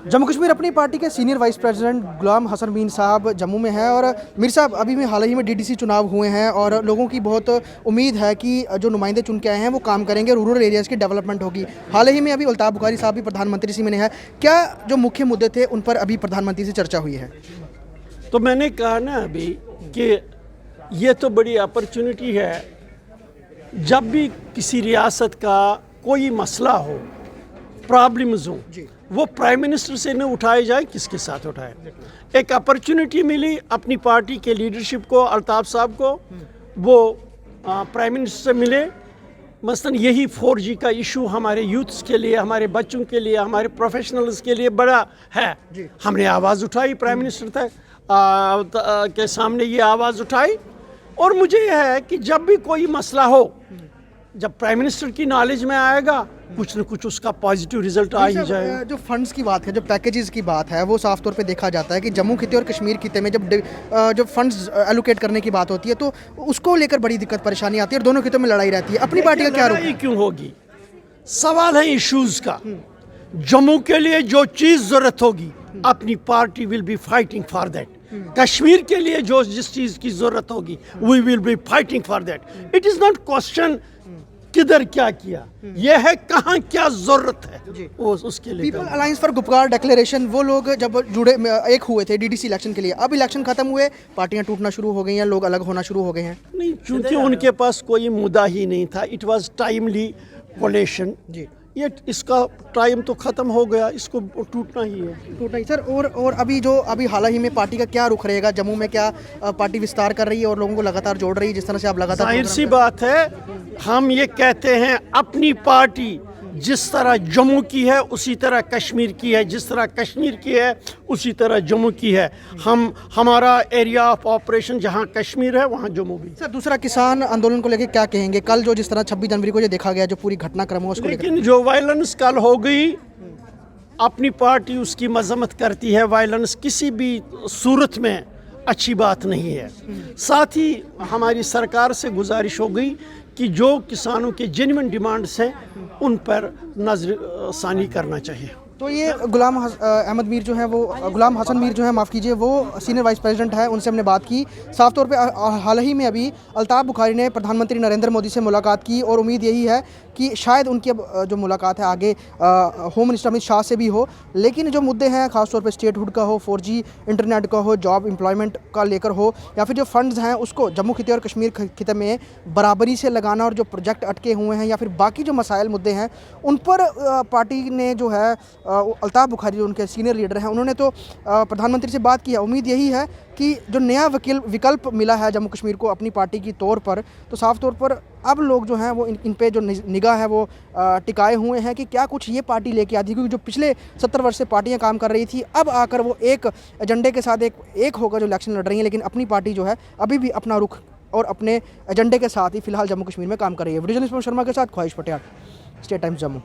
जम्मू कश्मीर अपनी पार्टी के senior vice president गुलाम हसन मीर साहब जम्मू में हैं और मीर साहब अभी में हाल ही में डीडीसी चुनाव हुए हैं और लोगों की बहुत उम्मीद है कि जो नुमाइंदे चुन के आए हैं वो काम करेंगे, रूरल एरियाज़ की डेवलपमेंट होगी। हाल ही में अभी अल्ताफ़ बुखारी साहब भी प्रधानमंत्री से मिले हैं, क्या जो मुख्य मुद्दे थे उन पर अभी प्रधानमंत्री से चर्चा हुई है? तो मैंने कहा ना अभी कि ये तो बड़ी अपॉर्चुनिटी है, जब भी किसी रियासत का कोई मसला हो, प्रॉब्लम्स हो, वो प्राइम मिनिस्टर से न उठाए जाए, किसके साथ उठाए। एक अपॉर्चुनिटी मिली अपनी पार्टी के लीडरशिप को, अल्ताफ साहब को, वो प्राइम मिनिस्टर से मिले। मसलन यही 4G का इशू हमारे यूथ्स के लिए, हमारे बच्चों के लिए, हमारे प्रोफेशनल्स के लिए बड़ा है। हमने आवाज़ उठाई, प्राइम मिनिस्टर तक के सामने ये आवाज़ उठाई। और मुझे यह है कि जब भी कोई मसला हो, जब प्राइम मिनिस्टर की नॉलेज में आएगा, कुछ न कुछ उसका पॉजिटिव रिजल्ट आ ही जाएगा। जो फंड्स की बात है, जो पैकेजेस की बात है, वो साफ तौर पे देखा जाता है कि जम्मू खिते और कश्मीर खिते में जब फंड्स एलोकेट करने की बात होती है तो उसको लेकर बड़ी दिक्कत परेशानी आती है और दोनों खितों में लड़ाई रहती है। अपनी पार्टी का क्या रुख क्यों होगी? सवाल है इश्यूज का। जम्मू के लिए जो चीज़ ज़रूरत होगी, अपनी party will be fighting for that. Kashmir के लिए जो जिस चीज़ की ज़रूरत होगी, we will be fighting for that. It is not question किधर क्या किया, यह है कहाँ क्या जरूरत है उसके लिए। People alliance for Gupkar declaration, वो लोग जब जुड़े एक हुए थे डीडीसी इलेक्शन के लिए, अब इलेक्शन खत्म हुए, पार्टियां टूटना शुरू हो गई हैं, लोग अलग होना शुरू हो गए हैं। नहीं, चूंकि उनके पास कोई मुद्दा ही नहीं था, इट वाज टाइमली कोलेशन जी। ये इसका टाइम तो ख़त्म हो गया, इसको टूटना ही है। टूटना ही सर। और अभी हाल ही में पार्टी का क्या रुख रहेगा? जम्मू में क्या पार्टी विस्तार कर रही है और लोगों को लगातार जोड़ रही है, जिस तरह से आप लगातार? जाहिर सी बात है, हम ये कहते हैं अपनी पार्टी जिस तरह जम्मू की है उसी तरह कश्मीर की है, जिस तरह कश्मीर की है उसी तरह जम्मू की है। हमारा एरिया ऑफ ऑपरेशन जहां कश्मीर है वहां जम्मू भी। सर, दूसरा किसान आंदोलन को लेकर क्या कहेंगे? कल जो जिस तरह 26 जनवरी को जो देखा गया, जो पूरी घटनाक्रम हो उसको लेकर, लेकिन जो वायलेंस कल हो गई, अपनी पार्टी उसकी मजम्मत करती है। वायलेंस किसी भी सूरत में अच्छी बात नहीं है। साथ ही हमारी सरकार से गुजारिश हो गई कि जो किसानों के जेन्युइन डिमांड्स हैं उन पर नज़रसानी करना चाहिए। तो ये गुलाम हसन मीर जो है, माफ़ कीजिए, वो सीनियर वाइस प्रेसिडेंट है, उनसे हमने बात की। साफ तौर पे हाल ही में अभी अल्ताफ़ बुखारी ने प्रधानमंत्री नरेंद्र मोदी से मुलाकात की और उम्मीद यही है कि शायद उनकी अब जो मुलाकात है आगे होम मिनिस्टर अमित शाह से भी हो। लेकिन जो मुद्दे हैं ख़ासतौर पे स्टेटहुड का हो, 4G इंटरनेट का हो, जॉब एम्प्लॉयमेंट का लेकर हो, या फिर जो फंड्स हैं उसको जम्मू खिते और कश्मीर खिते में बराबरी से लगाना, और जो प्रोजेक्ट अटके हुए हैं या फिर बाकी जो मसाइल मुद्दे हैं उन पर पार्टी ने जो है, अल्ताफ़ बुखारी जो उनके सीनियर लीडर हैं, उन्होंने तो प्रधानमंत्री से बात की है। उम्मीद यही है कि जो नया विकल्प मिला है जम्मू कश्मीर को अपनी पार्टी की तौर पर, तो साफ तौर पर अब लोग जो हैं वो इन पे जो निगाह है वो टिकाए हुए हैं कि क्या कुछ ये पार्टी लेके आती है। क्योंकि जो पिछले 70 वर्ष से पार्टियां काम कर रही थी, अब आकर वो एक एजेंडे के साथ एक होकर जो इलेक्शन लड़ रही हैं, लेकिन अपनी पार्टी जो है अभी भी अपना रुख और अपने एजेंडे के साथ ही फिलहाल जम्मू कश्मीर में काम कर रही है। वीडियो जर्नलिस्ट शर्मा के साथ ख्वाहिश पटेल, स्टेट टाइम्स जम्मू।